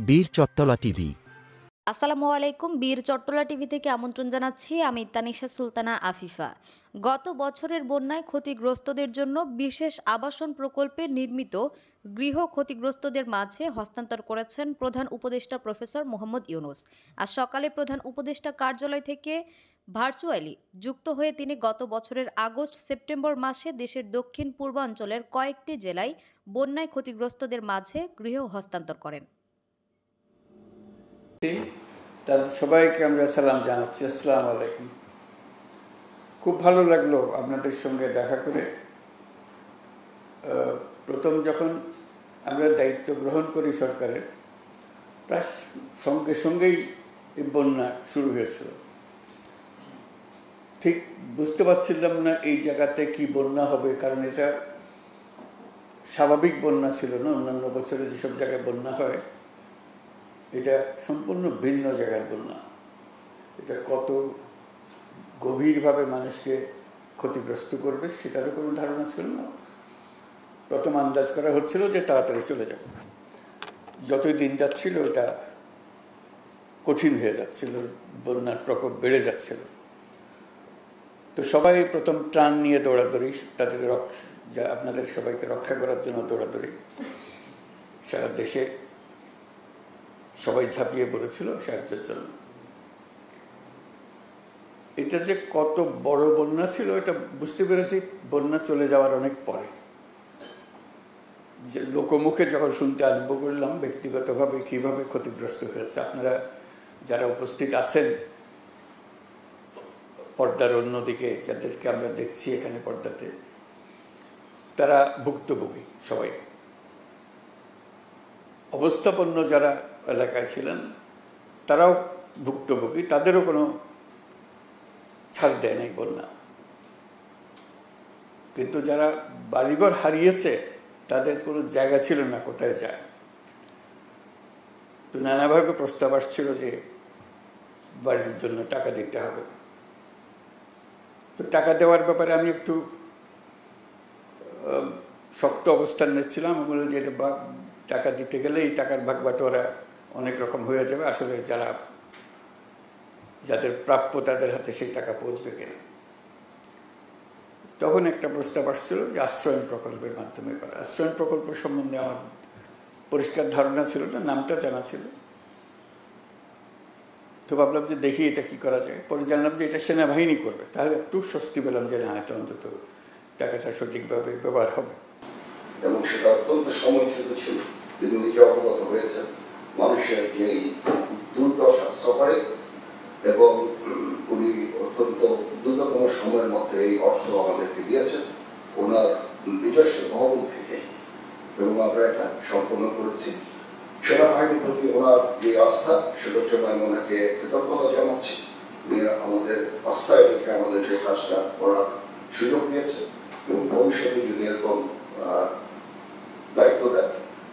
বীর চট্টলা টিভি। আসসালামু আলাইকুম। বীর চট্টলা টিভি থেকে আমন্ত্রণ জানাচ্ছি। আমি তানিশা সুলতানা আফিফা। গত বছরের বন্যায় ক্ষতিগ্রস্তদের জন্য বিশেষ আবাসন প্রকল্পে নির্মিত গৃহ ক্ষতিগ্রস্তদের মাঝে হস্তান্তর করেছেন প্রধান উপদেষ্টা প্রফেসর মোহাম্মদ ইউনূস। আজ সকালে প্রধান উপদেষ্টা কার্যালয় থেকে ভার্চুয়ালি যুক্ত হয়ে তিনি গত বছরের আগস্ট-সেপ্টেম্বর মাসে দেশের দক্ষিণ পূর্বাঞ্চলের কয়েকটি জেলায় বন্যায় ক্ষতিগ্রস্তদের মাঝে গৃহ হস্তান্তর করেন। তাদের সবাইকে আমরা সালাম জানাচ্ছি। আসসালামু আলাইকুম। খুব ভালো লাগলো আপনাদের সঙ্গে দেখা করে। প্রথম যখন আমরা দায়িত্ব গ্রহণ করি সরকারের, প্রায় সঙ্গে সঙ্গেই এই বন্যা শুরু হয়েছিল। ঠিক বুঝতে পারছিলাম না এই জায়গাতে কি বন্যা হবে, কারণ এটা স্বাভাবিক বন্যা ছিল না। অন্যান্য বছরে যেসব জায়গায় বন্যা হয়, এটা সম্পূর্ণ ভিন্ন জায়গার বন্যা। এটা কত গভীরভাবে মানুষকে ক্ষতিগ্রস্ত করবে সেটারও কোনো ধারণা ছিল না। প্রথম আন্দাজ করা হচ্ছিল যে তাড়াতাড়ি চলে যাবে। যতই দিন যাচ্ছিল এটা কঠিন হয়ে যাচ্ছিল, বন্যার প্রকোপ বেড়ে যাচ্ছিল। তো সবাই প্রথম ত্রাণ নিয়ে দৌড়াদৌড়ি, তাদের আপনাদের সবাইকে রক্ষা করার জন্য দৌড়াদৌড়ি। সারা দেশে সবাই ঝাঁপিয়ে পড়েছিল সাহায্যের জন্য। এটা যে কত বড় বন্যা ছিল এটা বুঝতে পেরেছি বন্যা চলে যাওয়ার অনেক পরে। যে লোকমুখে যখন শুনতে আরম্ভ করলাম ব্যক্তিগতভাবে কীভাবে ক্ষতিগ্রস্ত হয়েছে, আপনারা যারা উপস্থিত আছেন পর্দার অন্যদিকে, যাদেরকে আমরা দেখছি এখানে পর্দাতে, তারা ভুক্তভোগী সবাই। অবস্থাপন্ন যারা এলাকায় ছিলেন তারাও ভুক্তভোগী, তাদেরও কোনো ছাড় দেয় নাই বন্যা। কিন্তু যারা বাড়িঘর হারিয়েছে তাদের কোনো জায়গা ছিল না কোথায় যায়। তো নানাভাবে প্রস্তাব আসছিল যে বাড়ির জন্য টাকা দিতে হবে। তো টাকা দেওয়ার ব্যাপারে আমি একটু শক্ত অবস্থান নিচ্ছিলাম। আমি বললাম যে এটা টাকা দিতে গেলে এই টাকার ভাগ বাটোয়ারা অনেক রকম হয়ে যাবে, আসলে যাদের প্রাপ্য তাদের হাতে সেই টাকা পৌঁছবে কিনা। তখন একটা প্রস্তাব আসছিল যে আশ্রয়ণ প্রকল্পের মাধ্যমে করা। আশ্রয়ণ প্রকল্প সম্বন্ধে আমার পরিষ্কার ধারণা ছিল না, নামটা জানা ছিল। তো ভাবলাম যে দেখি এটা কি করা যায়। পরে জানলাম যে এটা সেনাবাহিনী করবে, তাহলে একটু স্বস্তি পেলাম যে না, এটা অন্তত টাকাটা সঠিকভাবে ব্যবহার হবে। এবং সেটা অত্যন্ত সময়োচিত ছিল। তিনি নিজে অবগত হয়েছেন মানুষের যে দুর্দশা সফরে, এবং উনি অত্যন্ত দ্রুততম সময়ের মধ্যে এই অর্থ আমাদেরকে দিয়েছেন ওনার নিজস্ব তহবিল থেকে, এবং আমরা এটা সম্পন্ন করেছি। সেনাবাহিনীর প্রতি ওনার যে আস্থা, সেটার জন্য আমি ওনাকে কৃতজ্ঞতা জানাচ্ছি। আমাদের আস্থায় রেখে আমাদের যে কাজটা করার সুযোগ দিয়েছে, এবং ভবিষ্যতে যদি এরকম দায়িত্ব দেন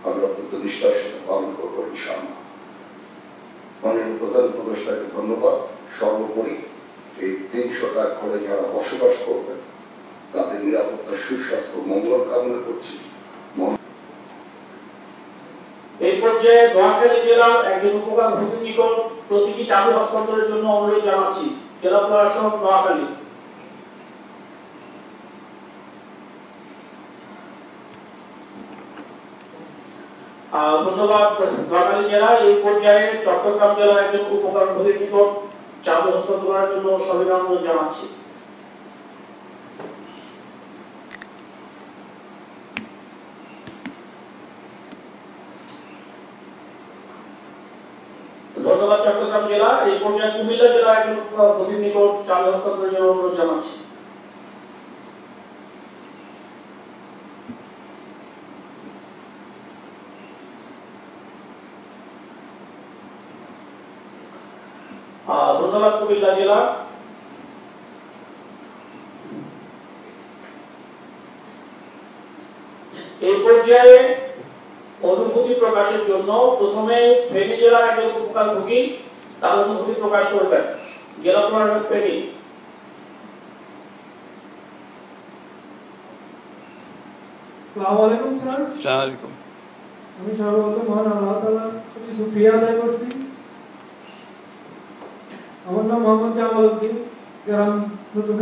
আমরা অত্যন্ত নিষ্ঠার সাথে পালন করবো ইনশাআল্লাহ। মাননীয় প্রধান উপদেষ্টাকে ধন্যবাদ। সর্বোপরি এই ৩০০ ঘরে যারা বসবাস করবেন তাদের নিরাপত্তা, সুস্বাস্থ্য, মঙ্গল কামনা করছি। এই পর্যায়ে নোয়াখালী জেলার একজন উপপ্রধানের নিকট প্রতীকী চাবি হস্তান্তরের জন্য অনুরোধ জানাচ্ছি। জেলা প্রশাসক নোয়াখালী। ধন্যবাদ। নোয়াখালী জেলা এই পর্যায়ে চট্টগ্রাম জেলার একজন উপপ্রধানের নিকট চাবি হস্তান্তরের জন্য সবিনয় অনুরোধ জানাচ্ছি। ধন্যবাদ চট্টগ্রাম জেলা। এই পর্যায়ে কুমিল্লা জেলা একজন প্রতিনিধি নিকট চাবি হস্তান্তরের জন্য অনুরোধ জানাচ্ছি। ধন্যবাদ কুমিল্লা জেলা। এই পর্যায়ে অনুভূতি প্রকাশের জন্য প্রথমে ফেনী জেলার একজন উপকারভোগী তার অনুভূতি প্রকাশ করবেন। জেলা প্রশাসক ফেনী। আসসালামু আলাইকুম স্যার। আসসালামু আলাইকুম। আমি সর্বপ্রথম মহান আল্লাহ তাআলার প্রতি শুকরিয়া আদায় করছি। আমার নাম মোহাম্মদ জামাল উদ্দিন, গ্রাম নতুন